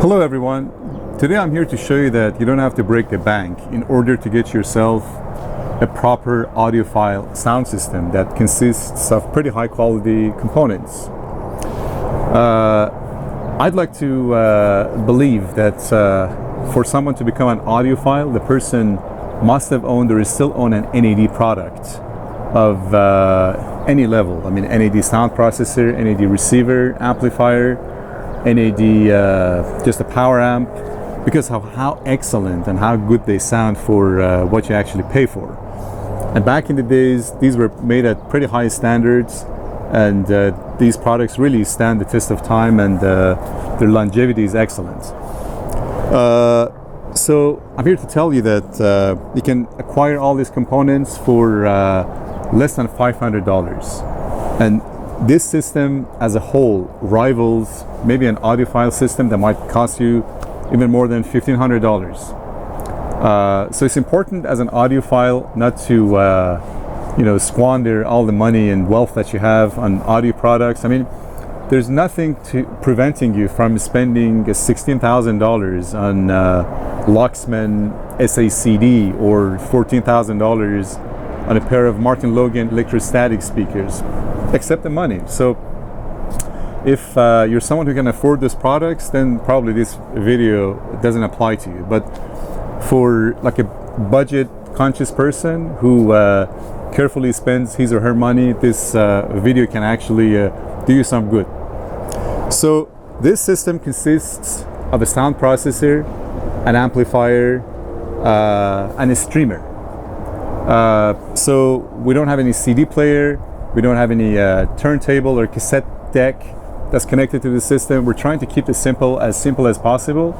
Hello everyone. Today I'm here to show you that you don't have to break the bank in order to get yourself a proper audiophile sound system that consists of pretty high quality components. I'd like to believe that for someone to become an audiophile, the person must have owned or is still own an NAD product of any level. I mean, NAD Sound Processor, NAD Receiver, Amplifier, NAD just a power amp, because of how excellent and how good they sound for what you actually pay for. And back in the days, these were made at pretty high standards, and these products really stand the test of time, and their longevity is excellent. So I'm here to tell you that you can acquire all these components for less than $500, and this system as a whole rivals maybe an audiophile system that might cost you even more than $1,500. So it's important as an audiophile not to squander all the money and wealth that you have on audio products. I mean, there's nothing preventing you from spending $16,000 on Luxman SACD or $14,000 on a pair of Martin Logan electrostatic speakers, except the money. So if you're someone who can afford these products, then probably this video doesn't apply to you. But for like a budget conscious person who carefully spends his or her money, this video can actually do you some good. So this system consists of a sound processor, an amplifier, and a streamer. So we don't have any CD player, we don't have any turntable or cassette deck that's connected to the system. We're trying to keep it simple as possible.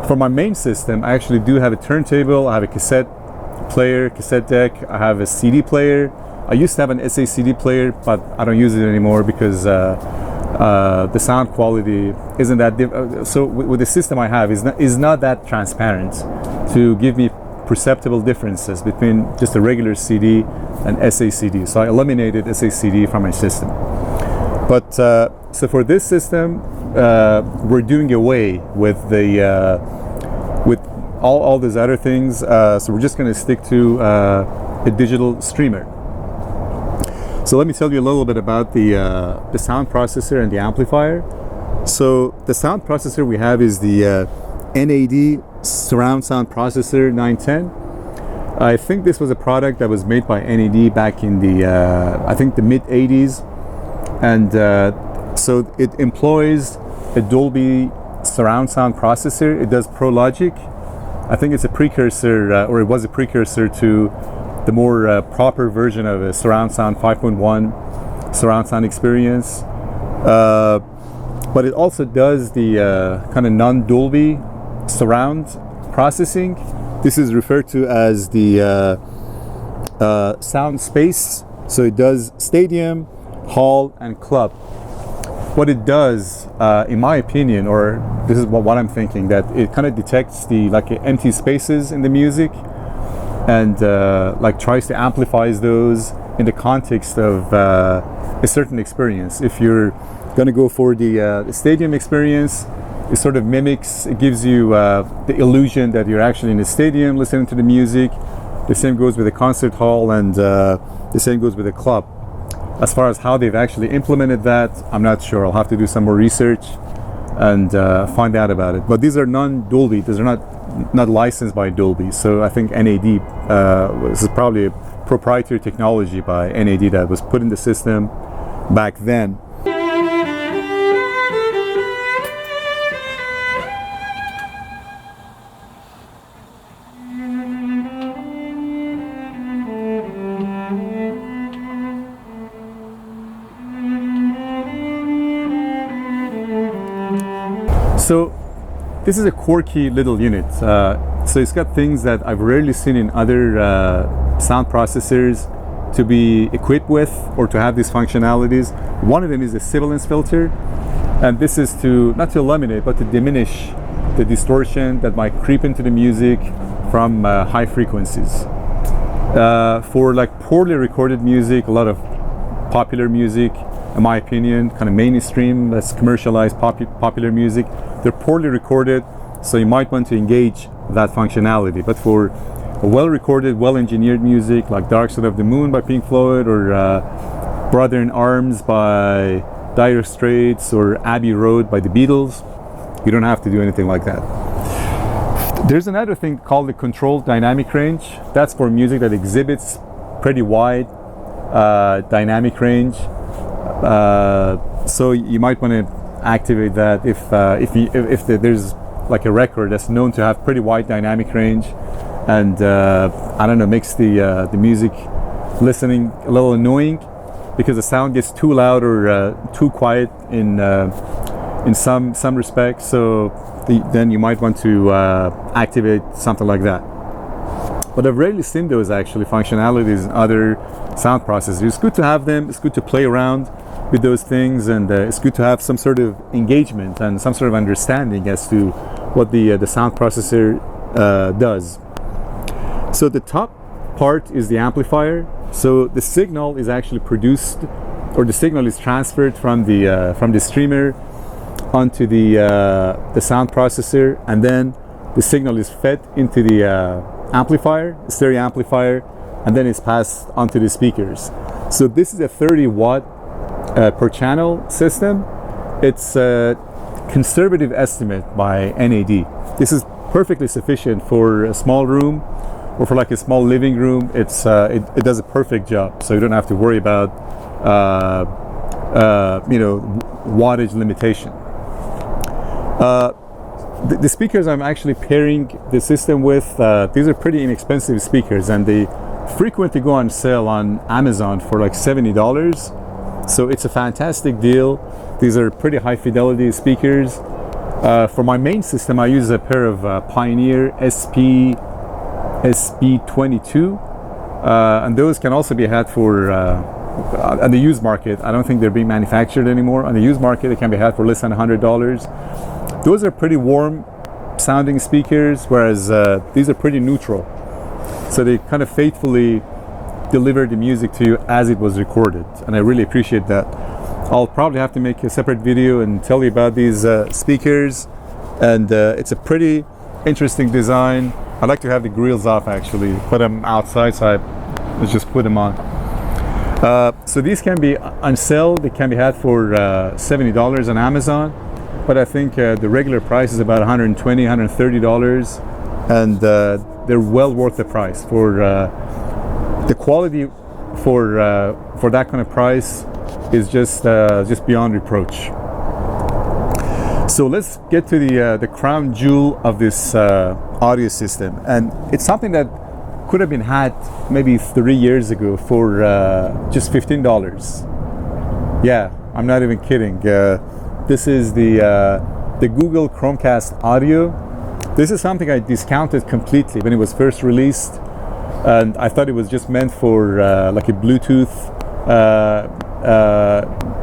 For my main system, I actually do have a turntable, I have a cassette player, cassette deck, I have a CD player. I used to have an SACD player, but I don't use it anymore because the sound quality isn't that so with the system I have is not that transparent to give me perceptible differences between just a regular CD and SACD. So I eliminated SACD from my system. But so for this system, we're doing away with the with all these other things. So we're just going to stick to a digital streamer. So let me tell you a little bit about the sound processor and the amplifier. So the sound processor we have is the NAD Surround Sound Processor 910. I think this was a product that was made by NAD back in the I think the mid 80s, and so it employs a Dolby surround sound processor. It does Pro Logic. I think it's a precursor, or it was a precursor to the more proper version of a surround sound 5.1 surround sound experience. But it also does the kind of non-Dolby surround processing. This is referred to as the sound space. So it does stadium, hall, and club. What it does, in my opinion, or this is what I'm thinking, that it kind of detects the empty spaces in the music and tries to amplify those in the context of a certain experience. If you're going to go for the stadium experience, it sort of mimics, it gives you the illusion that you're actually in a stadium listening to the music. The same goes with the concert hall, and the same goes with the club. As far as how they've actually implemented that, I'm not sure. I'll have to do some more research and find out about it. But these are non-Dolby. These are not licensed by Dolby. So I think NAD, this is probably a proprietary technology by NAD that was put in the system back then. So this is a quirky little unit. So it's got things that I've rarely seen in other sound processors to be equipped with or to have these functionalities. One of them is a sibilance filter, and this is to not to eliminate but to diminish the distortion that might creep into the music from high frequencies. For like poorly recorded music, a lot of popular music, in my opinion, kind of mainstream, that's commercialized popular music. They're poorly recorded, so you might want to engage that functionality. But for well-recorded, well-engineered music like Dark Side of the Moon by Pink Floyd, or Brother in Arms by Dire Straits, or Abbey Road by the Beatles, you don't have to do anything like that. There's another thing called the controlled dynamic range. That's for music that exhibits pretty wide dynamic range. So you might want to activate that if there's like a record that's known to have pretty wide dynamic range, and I don't know, makes the music listening a little annoying because the sound gets too loud or too quiet in some respects. So then you might want to activate something like that. But I've rarely seen those actually functionalities in other sound processors. It's good to have them. It's good to play around with those things, and it's good to have some sort of engagement and some sort of understanding as to what the sound processor does. So the top part is the amplifier. So the signal is actually produced, or the signal is transferred from the streamer onto the sound processor, and then the signal is fed into the amplifier, the stereo amplifier, and then it's passed onto the speakers. So this is a 30 watt per channel system. It's a conservative estimate by NAD. This is perfectly sufficient for a small room or for like a small living room. It does a perfect job, so you don't have to worry about wattage limitation. The speakers I'm actually pairing the system with, these are pretty inexpensive speakers, and they frequently go on sale on Amazon for like $70. So it's a fantastic deal. These are pretty high fidelity speakers. For my main system, I use a pair of Pioneer SP22, and those can also be had for on the used market. I don't think they're being manufactured anymore. On the used market, they can be had for less than $100. Those are pretty warm sounding speakers, whereas these are pretty neutral. So they kind of faithfully deliver the music to you as it was recorded, and I really appreciate that. I'll probably have to make a separate video and tell you about these speakers, and it's a pretty interesting design. I like to have the grills off actually, but I'm outside, so let's just put them on. So these can be on sale. They can be had for $70 on Amazon, but I think the regular price is about $120, $130, and they're well worth the price. For the quality for that kind of price is just beyond reproach. So let's get to the crown jewel of this audio system, and it's something that could have been had maybe 3 years ago for just $15. Yeah, I'm not even kidding. This is the Google Chromecast Audio. This is something I discounted completely when it was first released, and I thought it was just meant for like a Bluetooth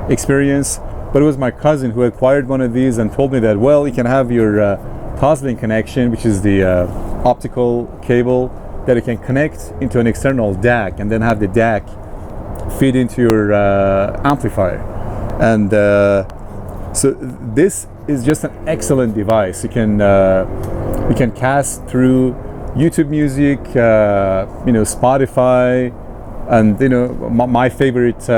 experience. But it was my cousin who acquired one of these and told me that, well, you can have your Toslink connection, which is the optical cable that you can connect into an external DAC, and then have the DAC feed into your amplifier. And so this is just an excellent device. You can cast through YouTube Music, Spotify, and my favorite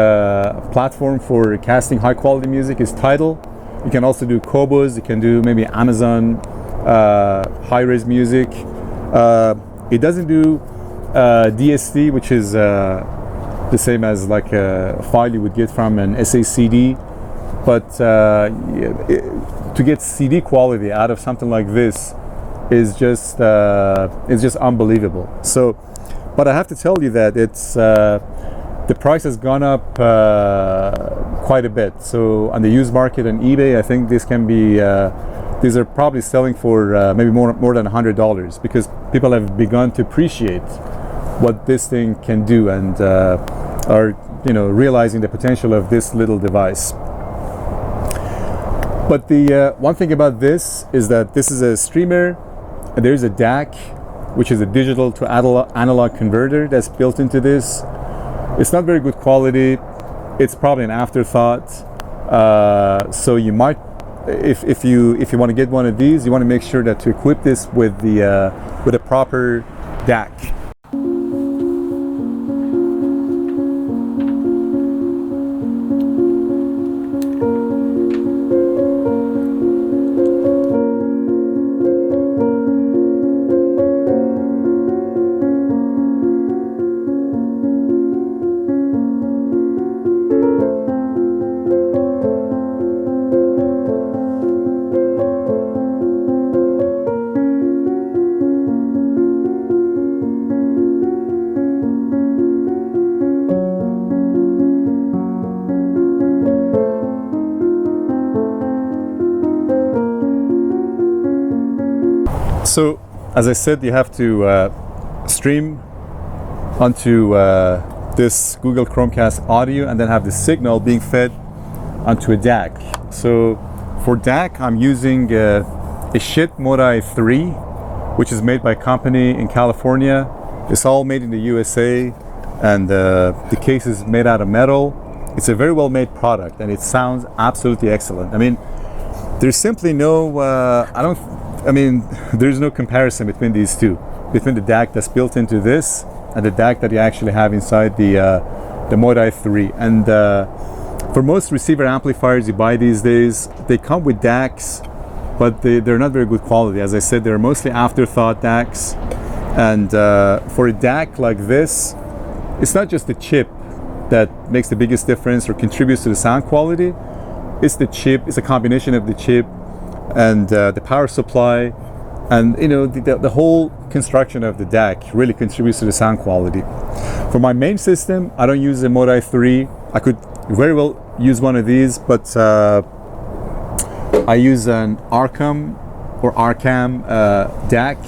platform for casting high quality music is Tidal. You can also do Qobuz. You can do maybe Amazon high-res music. It doesn't do DSD, which is the same as like a file you would get from an SACD, but to get CD quality out of something like this is just unbelievable. So, but I have to tell you that it's the price has gone up quite a bit. So on the used market on eBay, I think this can be these are probably selling for maybe more than $100, because people have begun to appreciate what this thing can do, and are realizing the potential of this little device. But the one thing about this is that this is a streamer, and there's a DAC, which is a digital to analog converter that's built into this. It's not very good quality. it's probably an afterthought. So you might, if you want to get one of these, you want to make sure that to equip this with a proper DAC. So, as I said, you have to stream onto this Google Chromecast audio and then have the signal being fed onto a DAC. So, for DAC, I'm using a Schiit Modi 3, which is made by a company in California. It's all made in the USA, and the case is made out of metal. It's a very well made product, and it sounds absolutely excellent. I mean, there's simply no, there's no comparison between these two, between the DAC that's built into this and the DAC that you actually have inside the Modi 3. And for most receiver amplifiers you buy these days, they come with DACs, but they're not very good quality. As I said, they're mostly afterthought DACs. And for a DAC like this, it's not just the chip that makes the biggest difference or contributes to the sound quality. It's the chip, it's a combination of the chip and the power supply, and the whole construction of the DAC really contributes to the sound quality. For my main system, I don't use a Modi 3. I could very well use one of these, but I use an Arcam or Arcam DAC.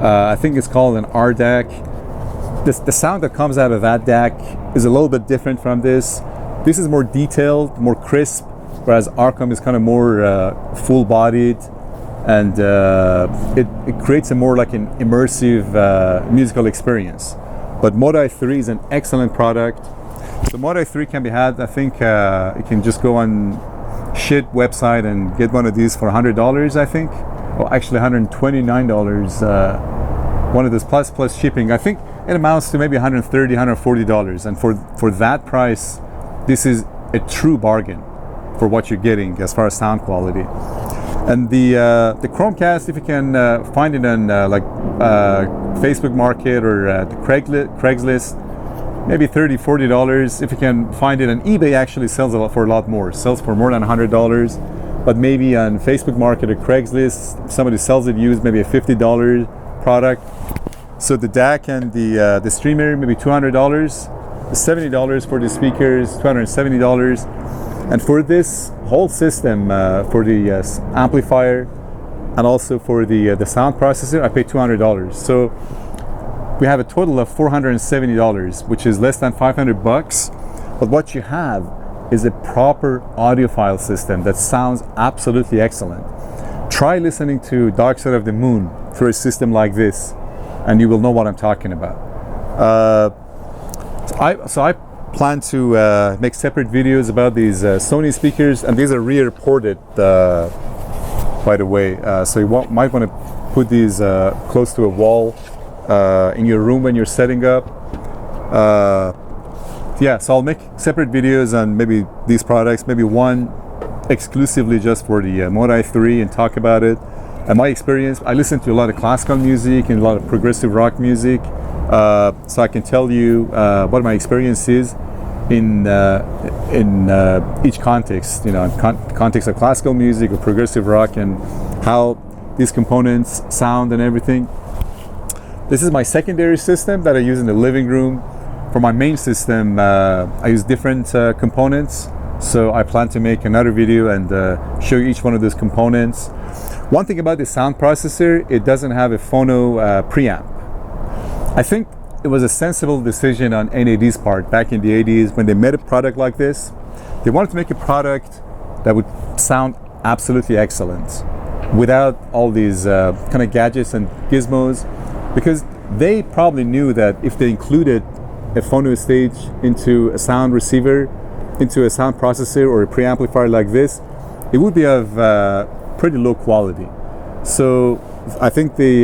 I think it's called an RDAC. The sound that comes out of that DAC is a little bit different from this. This is more detailed, more crisp, whereas Arcam is kind of more full-bodied, and it creates a more like an immersive musical experience. But Modi 3 is an excellent product. The Modi 3 can be had, I think you can just go on Schiit website and get one of these for $100, I think. Well, actually $129, one of those plus shipping. I think it amounts to maybe $130, $140. And for that price, this is a true bargain for what you're getting as far as sound quality. And the Chromecast, if you can find it on Facebook Market or the Craigslist, maybe $30, $40. If you can find it on eBay, actually sells for a lot more. It sells for more than $100. But maybe on Facebook Market or Craigslist, somebody sells it used, maybe a $50 product. So the DAC and the streamer, maybe $200. $70 for the speakers, $270. And for this whole system, for the amplifier and also for the sound processor, I paid $200. So we have a total of $470, which is less than $500 bucks. But what you have is a proper audiophile system that sounds absolutely excellent. Try listening to Dark Side of the Moon through a system like this, and you will know what I'm talking about. So I plan to make separate videos about these Sony speakers, and these are rear ported, by the way. So you might want to put these close to a wall in your room when you're setting up. Yeah, so I'll make separate videos on maybe these products, maybe one exclusively just for the Modi 3 and talk about it. And my experience, I listen to a lot of classical music and a lot of progressive rock music. So I can tell you what my experience is in each context, context of classical music or progressive rock, and how these components sound and everything. This is my secondary system that I use in the living room. For my main system, I use different components. So I plan to make another video and show you each one of those components. One thing about the sound processor, it doesn't have a phono preamp. I think it was a sensible decision on NAD's part back in the 80s when they made a product like this. They wanted to make a product that would sound absolutely excellent without all these kind of gadgets and gizmos, because they probably knew that if they included a phono stage into a sound receiver, into a sound processor or a preamplifier like this, it would be of pretty low quality. So I think they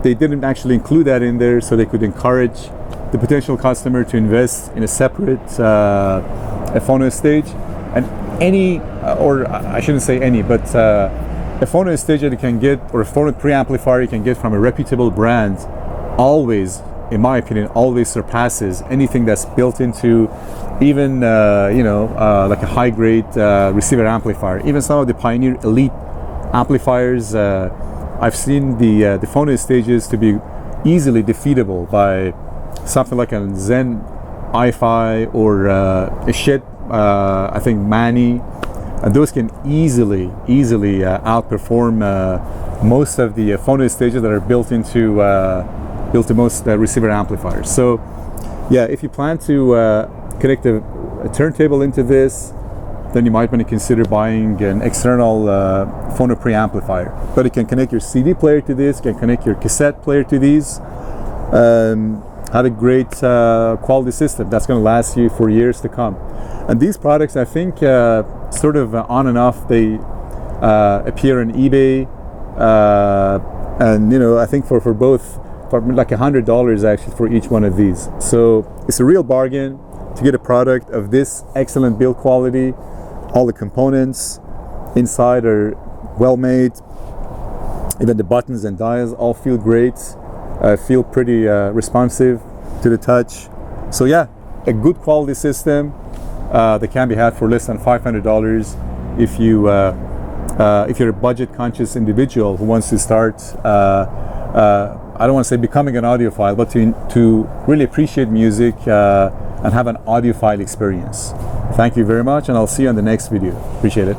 didn't actually include that in there so they could encourage the potential customer to invest in a separate a phono stage. And any, or I shouldn't say any, but a phono stage that you can get, or a phono preamplifier you can get from a reputable brand, always, in my opinion, always surpasses anything that's built into even like a high-grade receiver amplifier. Even some of the Pioneer Elite amplifiers, I've seen the phono stages to be easily defeatable by something like a Zen HiFi or a Schiit, I think Mani, and those can easily outperform most of the phono stages that are built into most receiver amplifiers. So yeah, if you plan to connect a turntable into this, then you might want to consider buying an external phono preamplifier. But it can connect your CD player to this, can connect your cassette player to these. Have a great quality system that's going to last you for years to come. And these products, I think, sort of on and off, they appear on eBay, and I think for both, for like $100 actually for each one of these. So it's a real bargain to get a product of this excellent build quality. All the components inside are well made. Even the buttons and dials all feel great. Feel pretty responsive to the touch. So yeah, a good quality system that can be had for less than $500 if you're a budget conscious individual who wants to start I don't want to say becoming an audiophile, but to really appreciate music and have an audiophile experience. Thank you very much, and I'll see you on the next video. Appreciate it.